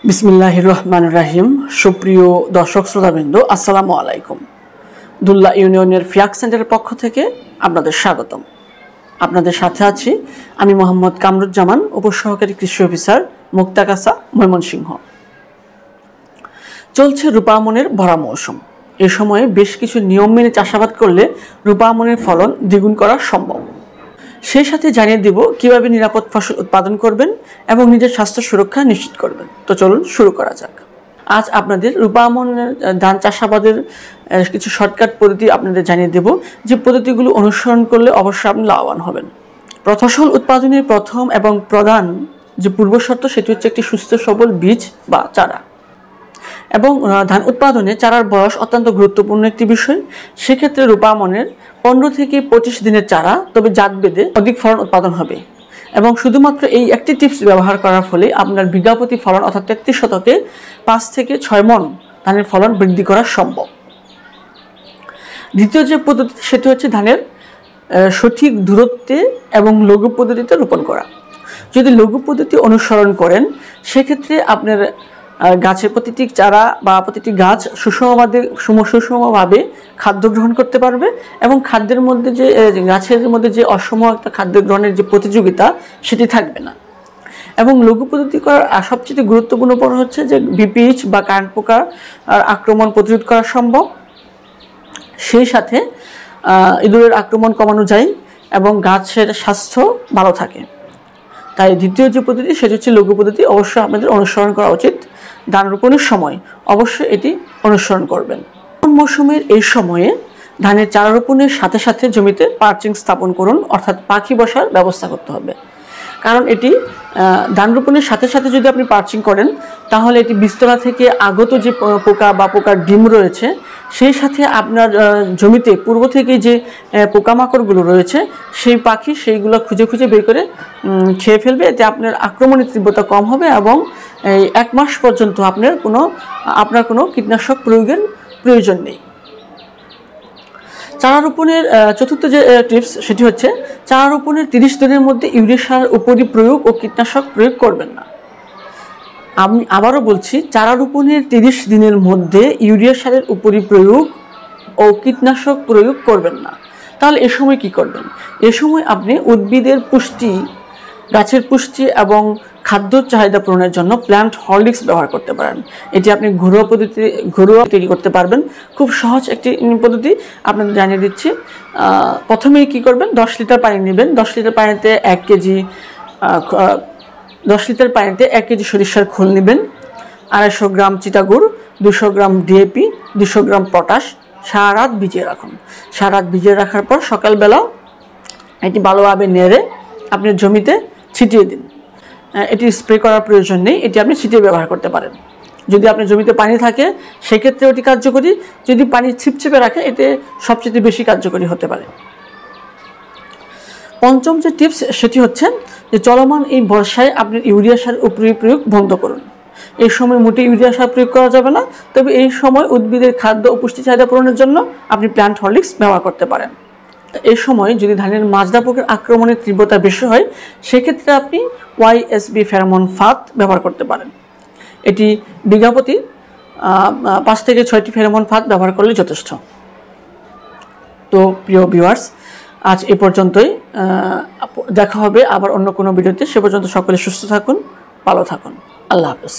বিসমিল্লাহির রহমানির রহিম। সুপ্রিয় দর্শক শ্রোতাবৃন্দ, আসসালামু আলাইকুম। দুল্লা ইউনিয়নের ফিয়াক সেন্টারের পক্ষ থেকে আপনাদের স্বাগতম। আপনাদের সাথে আছি আমি মোহাম্মদ কামরুজ্জামান, উপসহকারী কৃষি অফিসার, মুক্তাগাছা, ময়মনসিংহ। চলছে রূপা আমনের ভরা মৌসুম। এ সময়ে বেশ কিছু নিয়ম মেনে চাষাবাদ করলে রূপা আমনের ফলন দ্বিগুণ করা সম্ভব। সেই সাথে জানিয়ে দিব কিভাবে নিরাপদ ফসল উৎপাদন করবেন এবং নিজের স্বাস্থ্য সুরক্ষা নিশ্চিত করবেন। তো চলুন শুরু করা যাক। আজ আপনাদের রূপা আমনের ধান চাষাবাদের কিছু শর্টকাট পদ্ধতি আপনাদের জানিয়ে দেব, যে পদ্ধতিগুলো অনুসরণ করলে অবশ্যই আপনি লাভবান হবেন। ফসল উৎপাদনের প্রথম এবং প্রধান যে পূর্বশর্ত সেটি হচ্ছে একটি সুস্থ সবল বীজ বা চারা। এবং ধান উৎপাদনে চারার বয়স অত্যন্ত গুরুত্বপূর্ণ একটি বিষয়। সেক্ষেত্রে রূপা আমনের 15 থেকে 25 দিনের চারা, তবে জাত বেঁধে অধিক ফলন উৎপাদন হবে। এবং শুধুমাত্র এই একটি টিপস ব্যবহার করার ফলে আপনার বিঘা প্রতি ফলন অর্থাৎ 33 শতকে 5 থেকে 6 মণ ধানের ফলন বৃদ্ধি করা সম্ভব। দ্বিতীয় যে পদ্ধতি সেটি হচ্ছে ধানের সঠিক দূরত্বে এবং লঘু পদ্ধতিতে রোপণ করা। যদি লঘু পদ্ধতি অনুসরণ করেন সেক্ষেত্রে আপনার গাছের প্রতিটি চারা বা প্রতিটি গাছ সুষমভাবে খাদ্য গ্রহণ করতে পারবে এবং খাদ্যের মধ্যে যে গাছের মধ্যে যে অসম একটা খাদ্য গ্রহণের যে প্রতিযোগিতা সেটি থাকবে না। এবং লঘু পদ্ধতি করার সবচেয়ে গুরুত্বপূর্ণ হচ্ছে যে বিপিএইচ বা কারেন্ট পোকার আক্রমণ প্রতিরোধ করা সম্ভব। সেই সাথে ইঁদুরের আক্রমণ কমানো যায় এবং গাছের স্বাস্থ্য ভালো থাকে। তাই দ্বিতীয় যে পদ্ধতি সেটি হচ্ছে লঘু পদ্ধতি। অবশ্যই আপনাদের অনুসরণ করা উচিত। ধান রোপণের সময় অবশ্যই এটি অনুসরণ করবেন। মৌসুমের এই সময়ে ধানের চারা রোপণের সাথে সাথে জমিতে পার্চিং স্থাপন করুন, অর্থাৎ পাখি বসার ব্যবস্থা করতে হবে। কারণ এটি ধান রোপণের সাথে সাথে যদি আপনি পার্চিং করেন তাহলে এটি বীজতলা থেকে আগত যে পোকা বা পোকার ডিম রয়েছে সেই সাথে আপনার জমিতে পূর্ব থেকে যে পোকামাকড়গুলো রয়েছে সেই পাখি সেইগুলো খুঁজে খুঁজে বের করে খেয়ে ফেলবে। এতে আপনার আক্রমণের তীব্রতা কম হবে এবং এই 1 মাস পর্যন্ত আপনার কোনো কীটনাশক প্রয়োগের প্রয়োজন নেই। চারা রোপণের চতুর্থ যে টিপস সেটি হচ্ছে চারা রোপণের 30 দিনের মধ্যে ইউরিয়া সার উপরি প্রয়োগ ও কীটনাশক প্রয়োগ করবেন না। আমি আবারও বলছি, চারা রোপণের 30 দিনের মধ্যে ইউরিয়া সারের উপরি প্রয়োগ ও কীটনাশক প্রয়োগ করবেন না। তাহলে এ সময় কি করবেন? এ সময় আপনি উদ্ভিদের পুষ্টি, গাছের পুষ্টি এবং খাদ্য চাহিদা পূরণের জন্য প্ল্যান্ট হরলিক্স ব্যবহার করতে পারেন। এটি আপনি ঘরোয়া তৈরি করতে পারবেন। খুব সহজ একটি পদ্ধতি আপনাদের জানিয়ে দিচ্ছি। প্রথমেই কি করবেন, 10 লিটার পানি নেবেন। 10 লিটার পানিতে 1 কেজি সরিষার খোল নেবেন, 250 গ্রাম চিটাগুড়, 200 গ্রাম ডিএপি, 200 গ্রাম পটাশ, সারা রাত ভিজিয়ে রাখুন। সারা রাত ভিজিয়ে রাখার পর সকালবেলা এটি ভালোভাবে নেড়ে আপনি জমিতে ছিটিয়ে দিন। এটি স্প্রে করার প্রয়োজন নেই, এটি আপনি ছিটিয়ে ব্যবহার করতে পারেন। যদি আপনার জমিতে পানি থাকে সেক্ষেত্রে ওটি কার্যকরী, যদি পানি ছিপছিপে রাখে এতে সবচেয়ে বেশি কার্যকরী হতে পারে। পঞ্চম যে টিপস সেটি হচ্ছে যে চলমান এই বর্ষায় আপনি ইউরিয়া সার উপরি প্রয়োগ বন্ধ করুন। এই সময় মোটে ইউরিয়া সার প্রয়োগ করা যাবে না, তবে এই সময় উদ্ভিদের খাদ্য ও পুষ্টি চাহিদা পূরণের জন্য আপনি প্ল্যান্ট হরলিক্স ব্যবহার করতে পারেন। এই সময় যদি ধানের মাজরা পোকার আক্রমণের তীব্রতা বেশি হয় সেক্ষেত্রে আপনি YSB ফেরোমন ফাঁদ ব্যবহার করতে পারেন। এটি বিঘা প্রতি 5 থেকে 6টি ফেরোমন ফাঁদ ব্যবহার করলে যথেষ্ট। তো প্রিয় ভিউয়ার্স, আজ এ পর্যন্তই। দেখা হবে আবার অন্য কোনো ভিডিওতে। সে পর্যন্ত সকলে সুস্থ থাকুন, ভালো থাকুন। আল্লাহ হাফেজ।